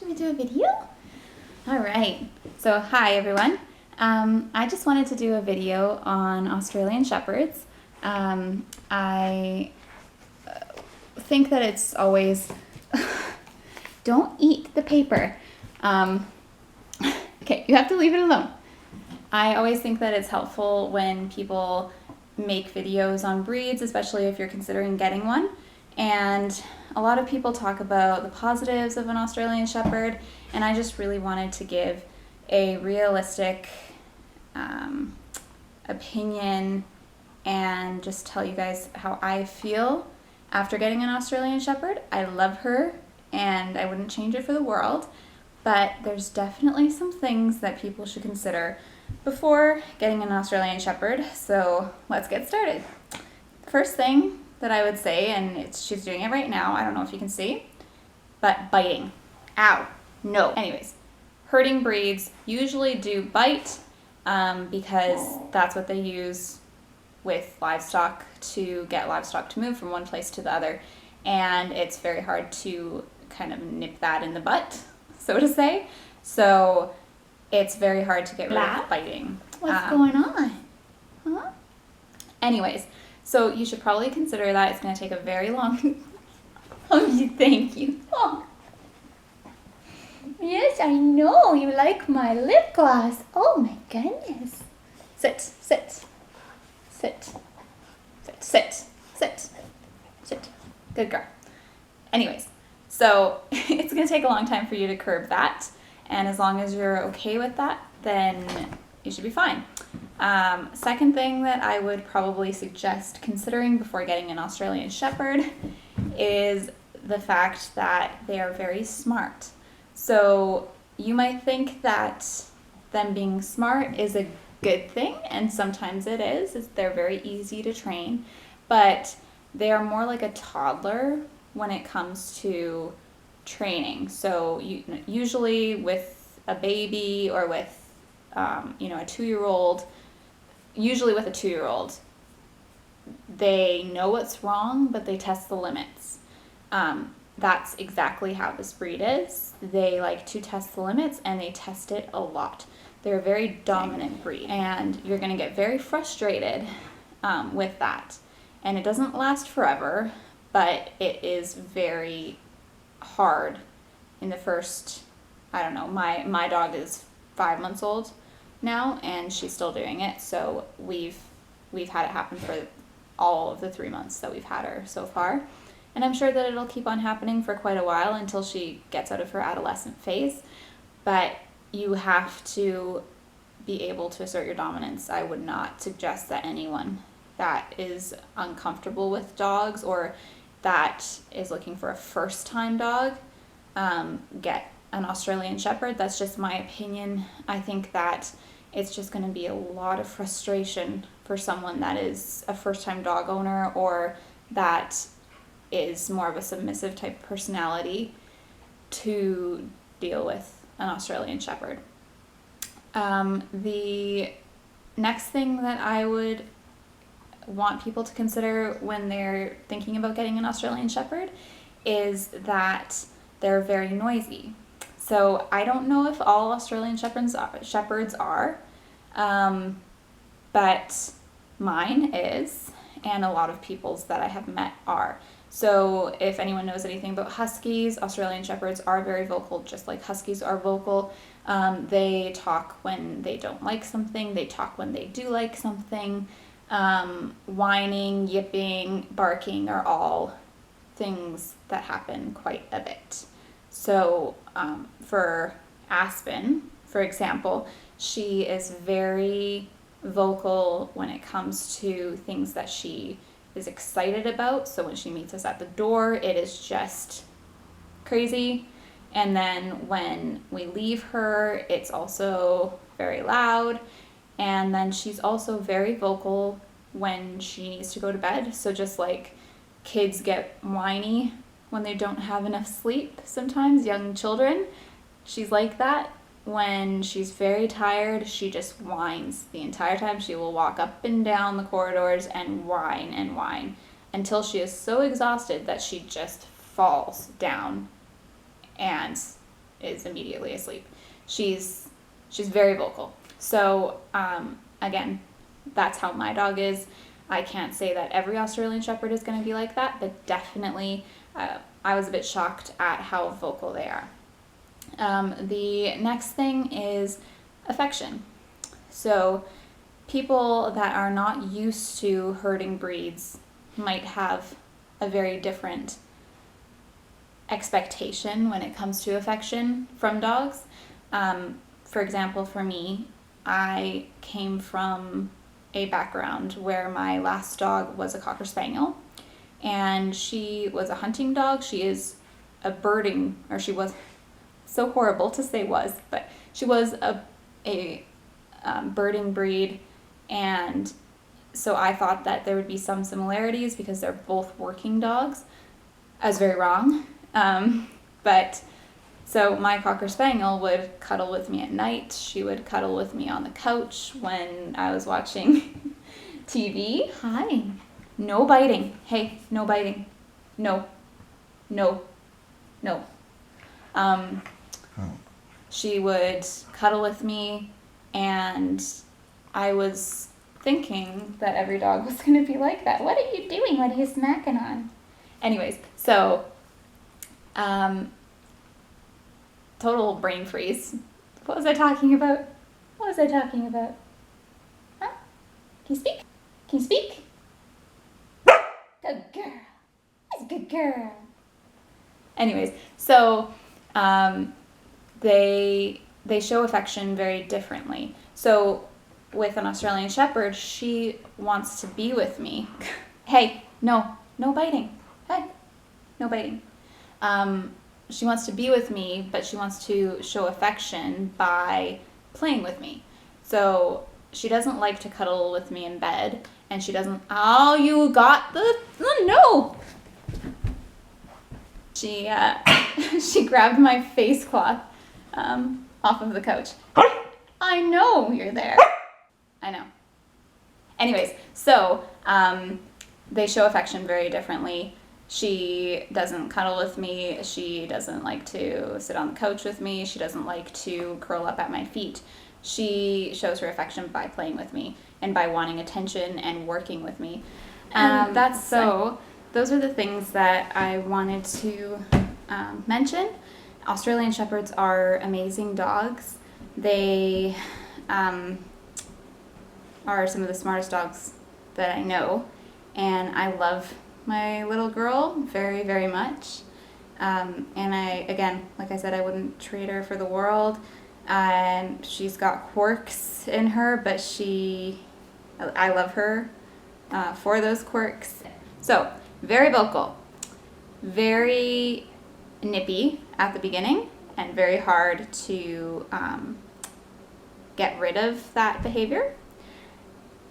Should we do a video? All right. So hi everyone. I just wanted to do a video on Australian Shepherds. I think that it's always don't eat the paper. Okay, you have to leave it alone. I always think that it's helpful when people make videos on breeds, especially if you're considering getting one. And a lot of people talk about the positives of an Australian Shepherd, and I just really wanted to give a realistic opinion and just tell you guys how I feel after getting an Australian Shepherd. I love her and I wouldn't change it for the world, but there's definitely some things that people should consider before getting an Australian Shepherd. So let's get started. First thing that I would say, and she's doing it right now, I don't know if you can see, but biting. Ow, no. Anyways, herding breeds usually do bite because that's what they use with livestock to get livestock to move from one place to the other, and it's very hard to kind of nip that in the butt, so to say. So it's very hard to get rid of biting. What's going on? Huh? Anyways, so you should probably consider that. It's going to take a very long thank you. Oh. Yes, I know you like my lip gloss. Oh my goodness. Sit, sit, sit, sit, sit, sit, sit. Good girl. Anyways, so it's going to take a long time for you to curb that. And as long as you're okay with that, then you should be fine. Second thing that I would probably suggest considering before getting an Australian Shepherd is the fact that they are very smart. So you might think that them being smart is a good thing, and sometimes it is. They're very easy to train, but they are more like a toddler when it comes to training. So usually with a baby or with a 2-year-old, usually with a 2-year-old, they know what's wrong, but they test the limits. That's exactly how this breed is. They like to test the limits, and they test it a lot. They're a very dominant breed, and you're going to get very frustrated with that. And it doesn't last forever, but it is very hard in the first, I don't know, my dog is 5 months old now, and she's still doing it. So we've had it happen for all of the 3 months that we've had her so far. And I'm sure that it'll keep on happening for quite a while until she gets out of her adolescent phase. But you have to be able to assert your dominance. I would not suggest that anyone that is uncomfortable with dogs or that is looking for a first-time dog get an Australian Shepherd. That's just my opinion. I think that it's just going to be a lot of frustration for someone that is a first-time dog owner or that is more of a submissive type personality to deal with an Australian Shepherd. The next thing that I would want people to consider when they're thinking about getting an Australian Shepherd is that they're very noisy. So I don't know if all Australian Shepherds are, but mine is, and a lot of people's that I have met are. So if anyone knows anything about Huskies, Australian Shepherds are very vocal, just like Huskies are vocal. They talk when they don't like something. They talk when they do like something. Whining, yipping, barking are all things that happen quite a bit. So for Aspen, for example, she is very vocal when it comes to things that she is excited about. So when she meets us at the door, it is just crazy. And then when we leave her, it's also very loud. And then she's also very vocal when she needs to go to bed. So just like kids get whiny when they don't have enough sleep sometimes, young children, she's like that. When she's very tired, she just whines the entire time. She will walk up and down the corridors and whine until she is so exhausted that she just falls down and is immediately asleep. She's very vocal. So again, that's how my dog is. I can't say that every Australian Shepherd is going to be like that, but definitely I was a bit shocked at how vocal they are. The next thing is affection. So people that are not used to herding breeds might have a very different expectation when it comes to affection from dogs. For example, for me, I came from a background where my last dog was a Cocker Spaniel, and she was a hunting dog. She is a birding, or she was, so horrible to say was, but she was a birding breed, and so I thought that there would be some similarities because they're both working dogs. I was very wrong. But so my Cocker Spaniel would cuddle with me at night. She would cuddle with me on the couch when I was watching TV. Hi. No biting. Hey, no biting. No. No. No. She would cuddle with me, and I was thinking that every dog was going to be like that. What are you doing? What are you smacking on? Anyways, so total brain freeze. What was I talking about? What was I talking about? Huh? Can you speak? Can you speak? Good girl. That's a good girl. Anyways, so they show affection very differently. So with an Australian Shepherd, she wants to be with me. Hey, no biting. Hey, no biting. She wants to be with me, but she wants to show affection by playing with me. So she doesn't like to cuddle with me in bed, and she doesn't, oh, you got the, oh, no. She grabbed my face cloth off of the couch. I know you're there. I know. Anyways, so they show affection very differently. She doesn't cuddle with me. She doesn't like to sit on the couch with me. She doesn't like to curl up at my feet. She shows her affection by playing with me and by wanting attention and working with me. That's so. Those are the things that I wanted to mention. Australian Shepherds are amazing dogs. They are some of the smartest dogs that I know, and I love my little girl very, very much. And I, again, like I said, I wouldn't trade her for the world. She's got quirks in her, but I love her for those quirks. So, very vocal, very nippy at the beginning, and very hard to get rid of that behavior.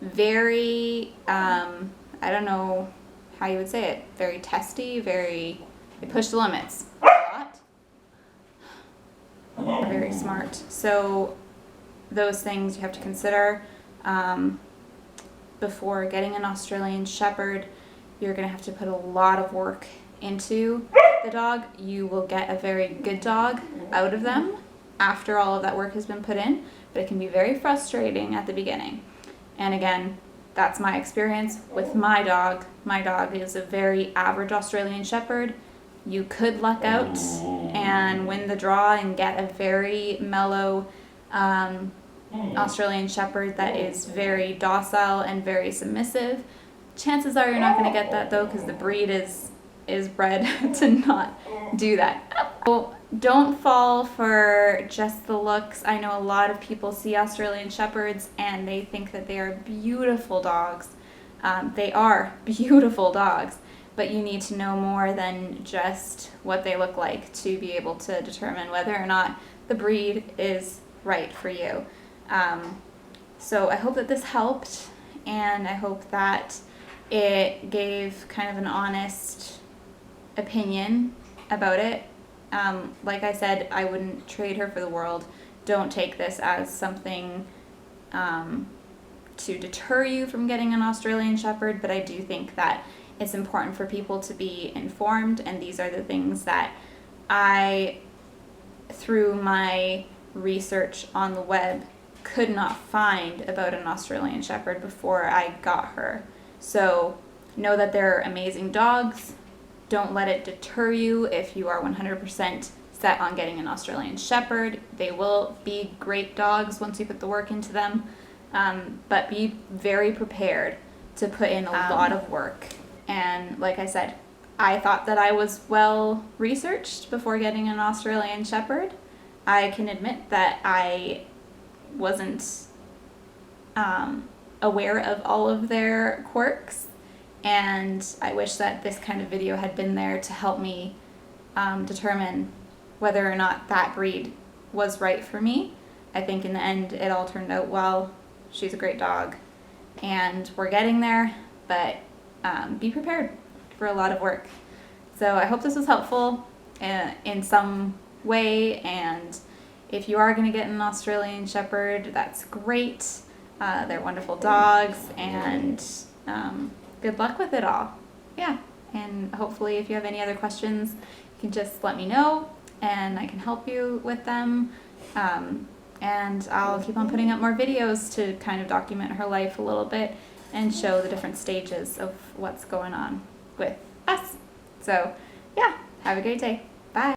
Very, I don't know how you would say it, very testy, they push the limits a lot. Very smart. So those things you have to consider before getting an Australian Shepherd. You're going to have to put a lot of work into the dog. You will get a very good dog out of them after all of that work has been put in, but it can be very frustrating at the beginning. And again, that's my experience with my dog. My dog is a very average Australian Shepherd. You could luck out and win the draw and get a very mellow Australian Shepherd that is very docile and very submissive. Chances are you're not going to get that though, because the breed is bred to not do that. So don't fall for just the looks. I know a lot of people see Australian Shepherds and they think that they are beautiful dogs. They are beautiful dogs, but you need to know more than just what they look like to be able to determine whether or not the breed is right for you. So I hope that this helped, and I hope that it gave kind of an honest opinion about it. Like I said, I wouldn't trade her for the world. Don't take this as something to deter you from getting an Australian Shepherd, but I do think that it's important for people to be informed, and these are the things that I, through my research on the web, could not find about an Australian Shepherd before I got her. So know that they're amazing dogs. Don't let it deter you if you are 100% set on getting an Australian Shepherd. They will be great dogs once you put the work into them, but be very prepared to put in a lot of work. And like I said, I thought that I was well researched before getting an Australian Shepherd. I can admit that I wasn't aware of all of their quirks, and I wish that this kind of video had been there to help me determine whether or not that breed was right for me. I think in the end it all turned out well. She's a great dog and we're getting there, but be prepared for a lot of work. So I hope this was helpful in some way, and if you are going to get an Australian Shepherd, that's great. They're wonderful dogs, and good luck with it all. Yeah, and hopefully if you have any other questions, you can just let me know and I can help you with them. And I'll keep on putting up more videos to kind of document her life a little bit and show the different stages of what's going on with us. So yeah, have a great day.